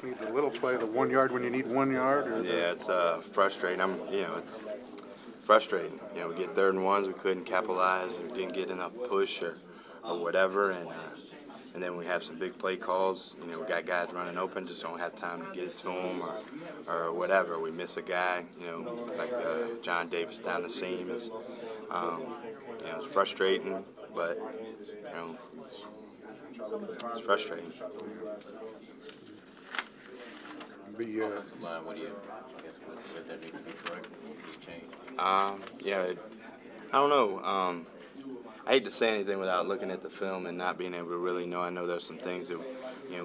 need the little play, the 1 yard when you need 1 yard? Or yeah, it's frustrating. It's frustrating. We get 3rd and 1s, we couldn't capitalize, and didn't get enough push or whatever, and then we have some big play calls. We got guys running open, just don't have time to get it to them or whatever. We miss a guy, like John Davis down the seam. It's frustrating, but it's frustrating. Offensive line, what does that need to be corrected? What can you change? I don't know. I hate to say anything without looking at the film and not being able to really know. I know there's some things that,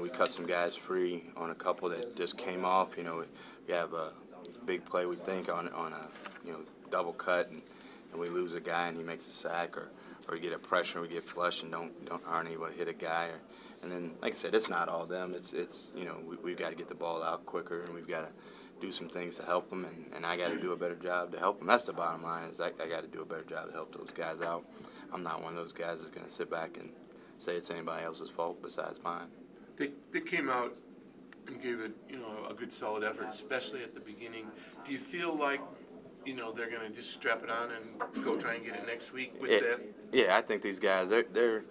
we cut some guys free on a couple that just came off. We have a big play, we think, on a double cut, and we lose a guy and he makes a sack, or we get a pressure, we get flush and aren't able to hit a guy. And then, like I said, it's not all them. We've got to get the ball out quicker, and we've got to do some things to help them, and I got to do a better job to help them. That's the bottom line, is I got to do a better job to help those guys out. I'm not one of those guys that's going to sit back and say it's anybody else's fault besides mine. They came out and gave it, a good solid effort, especially at the beginning. Do you feel like, they're going to just strap it on and go try and get it next week with that? Yeah, I think these guys, they're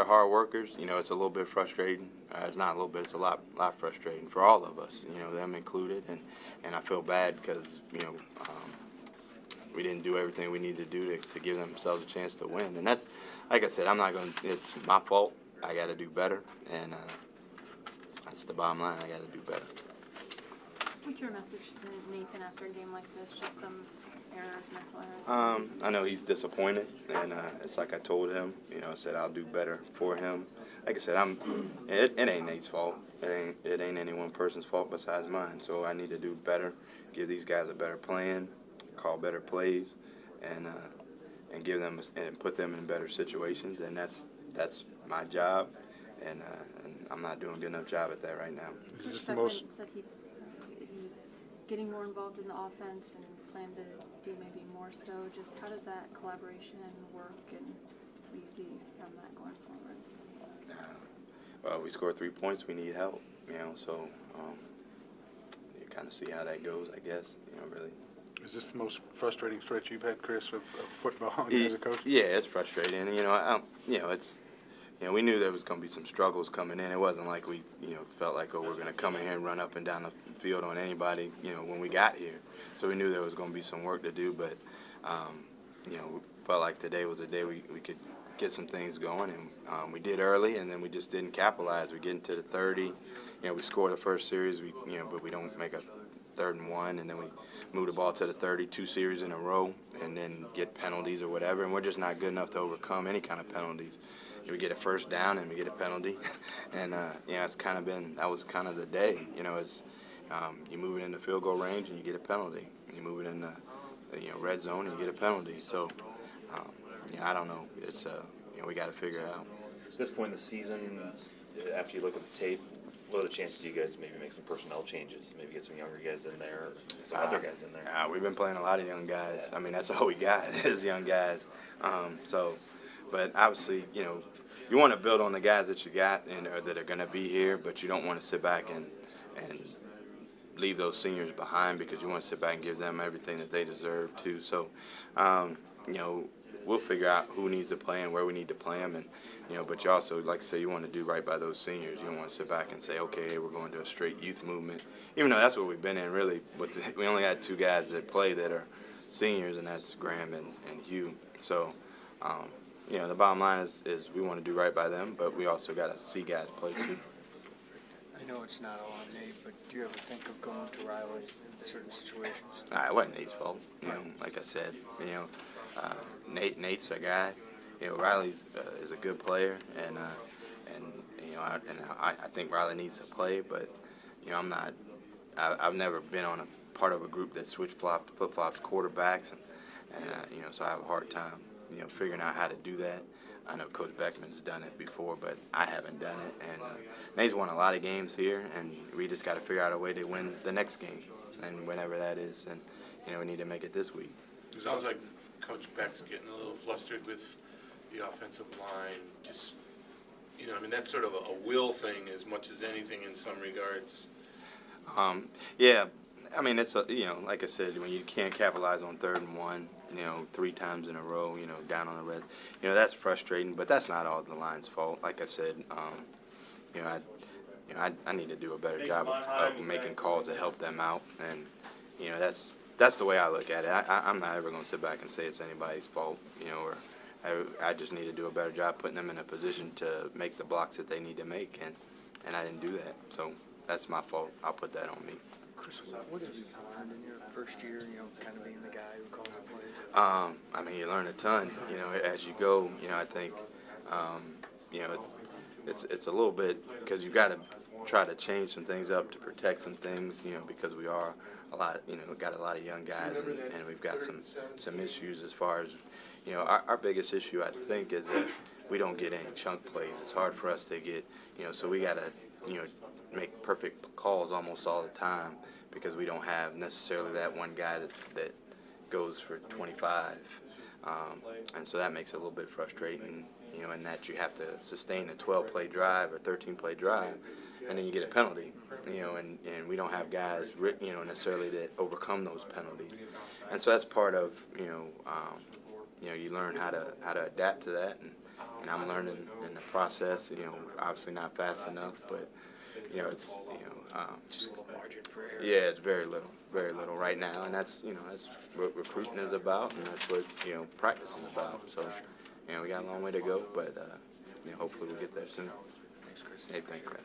hard workers. It's a little bit frustrating. It's not a little bit; it's a lot frustrating for all of us. Them included, and I feel bad because we didn't do everything we needed to do to give themselves a chance to win. And that's, like I said, I'm not going to. It's my fault. I got to do better, and that's the bottom line. I got to do better. What's your message to Nathan after a game like this? Just some errors, mental errors? I know he's disappointed, and it's like I told him. I said I'll do better for him. Like I said, it ain't Nate's fault. It ain't any one person's fault besides mine. So I need to do better, give these guys a better plan, call better plays, and give them and put them in better situations. And that's my job, and I'm not doing a good enough job at that right now. is this the most? Said he was getting more involved in the offense and planned to do maybe more so. Just how does that collaboration work, and what do you see from that going forward? Well, we scored 3 points. We need help, so you kind of see how that goes, I guess, really. Is this the most frustrating stretch you've had, Chris, of football as a coach? Yeah, it's frustrating. It's we knew there was going to be some struggles coming in. It wasn't like we felt like, we're going to come in here and run up and down the field on anybody when we got here. So we knew there was going to be some work to do, but we felt like today was a day we could get some things going, and we did early, and then we just didn't capitalize. We get into the 30. We score the first series, but we don't make a 3rd and 1, and then we move the ball to the 30 2 series in a row, and then get penalties or whatever, and we're just not good enough to overcome any kind of penalties. We get a first down and we get a penalty, and it's kind of that was kind of the day. You move it in the field goal range and you get a penalty. You move it in the red zone and you get a penalty. So I don't know. It's we got to figure it out. At this point in the season, after you look at the tape, what are the chances you guys maybe make some personnel changes, maybe get some younger guys in there, or some other guys in there? We've been playing a lot of young guys. I mean, that's all we got is young guys. But obviously, you want to build on the guys that you got and that are going to be here, but you don't want to sit back and leave those seniors behind, because you want to sit back and give them everything that they deserve too. So, we'll figure out who needs to play and where we need to play them, and but you also, like I say, you want to do right by those seniors. You don't want to sit back and say, okay, we're going to a straight youth movement, even though that's what we've been in really. But we only had 2 guys that play that are seniors, and that's Graham and Hugh. So, the bottom line is we want to do right by them, but we also got to see guys play too. I know it's not all on Nate, but do you ever think of going to Riley in certain situations? It wasn't Nate's fault. Like I said, Nate's a guy. Riley is a good player, and I think Riley needs to play, but I'm not. I've never been on a part of a group that flip-flops quarterbacks, and so I have a hard time figuring out how to do that. I know Coach Beckman's done it before, but I haven't done it. And Nate's won a lot of games here, and we just got to figure out a way to win the next game, and whenever that is. And we need to make it this week. It sounds like Coach Beck's getting a little flustered with the offensive line. Just, that's sort of a will thing as much as anything in some regards. Yeah, I mean, it's like I said, when you can't capitalize on 3rd and 1, 3 times in a row, down on the red, that's frustrating. But that's not all the line's fault. Like I said, I need to do a better job of making calls to help them out, and that's the way I look at it. I'm not ever going to sit back and say it's anybody's fault, or I just need to do a better job putting them in a position to make the blocks that they need to make, and I didn't do that. So that's my fault. I'll put that on me. Chris, what have you learned in your first year, kind of being the guy who calls the plays? I mean, you learn a ton, as you go. I think, it's a little bit, because you got to try to change some things up to protect some things, because we are a lot, got a lot of young guys, and we've got some issues as far as, our biggest issue, I think, is that we don't get any chunk plays. It's hard for us to get, so we got to, make perfect calls almost all the time, because we don't have necessarily that one guy that goes for 25. And so that makes it a little bit frustrating, in that you have to sustain a 12-play drive or 13-play drive, and then you get a penalty, and we don't have guys, necessarily that overcome those penalties. And so that's part of, you learn how to adapt to that, and I'm learning in the process, obviously not fast enough, but, it's, Just a little margin for error. yeah, it's very little right now, and that's what recruiting is about, and that's what practice is about. So, we got a long way to go, but hopefully we'll get there soon. Thanks, Chris. Hey, thanks, guys.